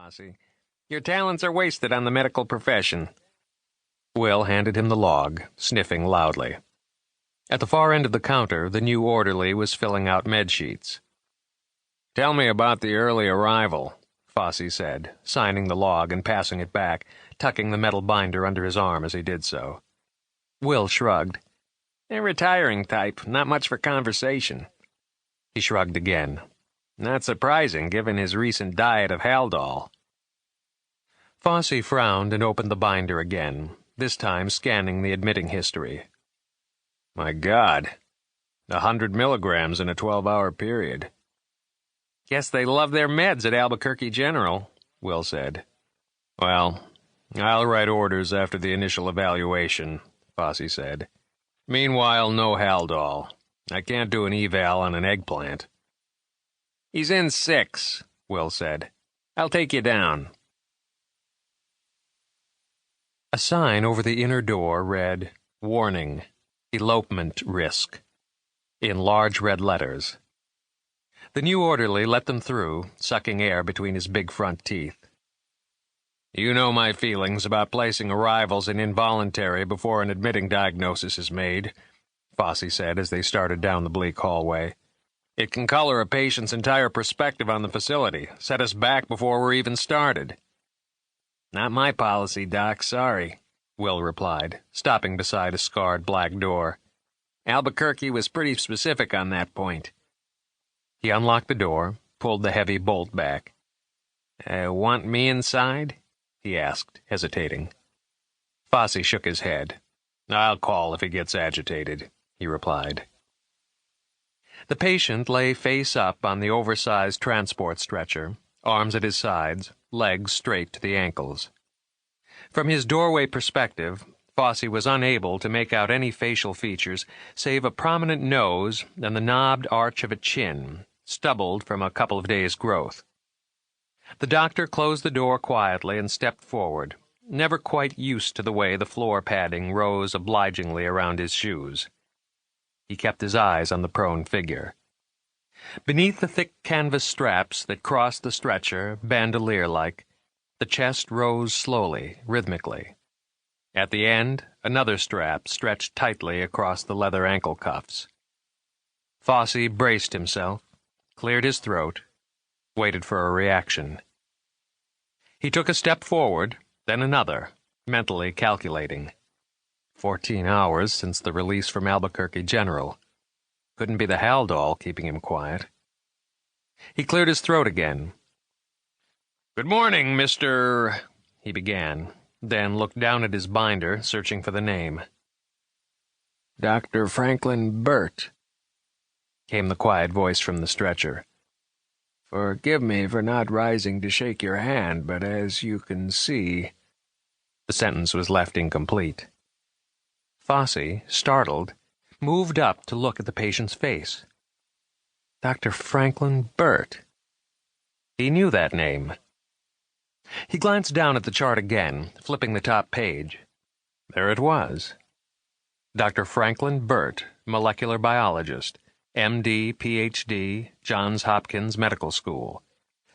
Fossey. Your talents are wasted on the medical profession. Will handed him the log, sniffing loudly. At the far end of the counter, the new orderly was filling out med sheets. "Tell me about the early arrival," Fossey said, signing the log and passing it back, tucking the metal binder under his arm as he did so. Will shrugged. "A retiring type, not much for conversation." He shrugged again. "Not surprising, given his recent diet of Haldol." Fossey frowned and opened the binder again, this time scanning the admitting history. "My God, 100 milligrams in a 12-hour period." "Guess they love their meds at Albuquerque General," Will said. "Well, I'll write orders after the initial evaluation," Fossey said. "Meanwhile, no Haldol. I can't do an eval on an eggplant." "He's in 6, Will said. "I'll take you down." A sign over the inner door read, "Warning, elopement risk," in large red letters. The new orderly let them through, sucking air between his big front teeth. "You know my feelings about placing arrivals in involuntary before an admitting diagnosis is made," Fossey said as they started down the bleak hallway. "It can color a patient's entire perspective on the facility, set us back before we're even started." "Not my policy, Doc, sorry," Will replied, stopping beside a scarred black door. "Albuquerque was pretty specific on that point." He unlocked the door, pulled the heavy bolt back. "Want me inside?" he asked, hesitating. Fossey shook his head. "I'll call if he gets agitated," he replied. The patient lay face up on the oversized transport stretcher, arms at his sides, legs straight to the ankles. From his doorway perspective, Fossey was unable to make out any facial features save a prominent nose and the knobbed arch of a chin, stubbled from a couple of days' growth. The doctor closed the door quietly and stepped forward, never quite used to the way the floor padding rose obligingly around his shoes. He kept his eyes on the prone figure. Beneath the thick canvas straps that crossed the stretcher, bandolier-like, the chest rose slowly, rhythmically. At the end, another strap stretched tightly across the leather ankle cuffs. Fossey braced himself, cleared his throat, waited for a reaction. He took a step forward, then another, mentally calculating. 14 hours since the release from Albuquerque General. Couldn't be the Haldol keeping him quiet. He cleared his throat again. "Good morning, Mr.—" he began, then looked down at his binder, searching for the name. "Dr. Franklin Burt," came the quiet voice from the stretcher. "Forgive me for not rising to shake your hand, but as you can see—" The sentence was left incomplete. Fossey, startled, moved up to look at the patient's face. Dr. Franklin Burt. He knew that name. He glanced down at the chart again, flipping the top page. There it was. Dr. Franklin Burt, molecular biologist, M.D., Ph.D., Johns Hopkins Medical School.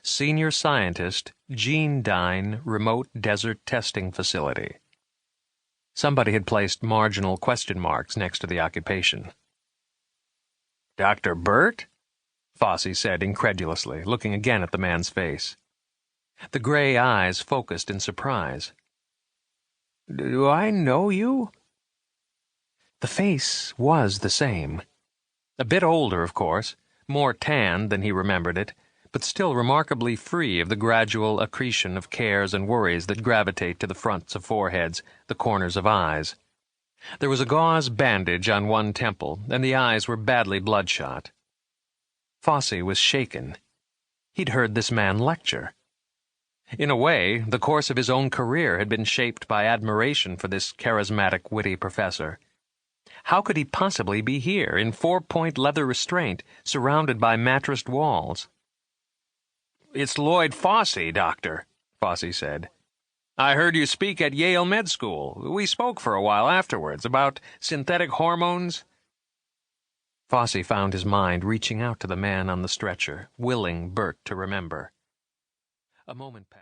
Senior scientist, Gene-Dyne Remote Desert Testing Facility. Somebody had placed marginal question marks next to the occupation. "Dr. Burt?" Fossey said incredulously, looking again at the man's face. The gray eyes focused in surprise. "Do I know you?" The face was the same. A bit older, of course, more tanned than he remembered it, but still remarkably free of the gradual accretion of cares and worries that gravitate to the fronts of foreheads, the corners of eyes. There was a gauze bandage on one temple, and the eyes were badly bloodshot. Fossey was shaken. He'd heard this man lecture. In a way, the course of his own career had been shaped by admiration for this charismatic, witty professor. How could he possibly be here, in 4-point leather restraint, surrounded by mattressed walls? "It's Lloyd Fossey, Doctor," Fossey said. "I heard you speak at Yale Med School. We spoke for a while afterwards about synthetic hormones." Fossey found his mind reaching out to the man on the stretcher, willing Burt to remember. A moment passed.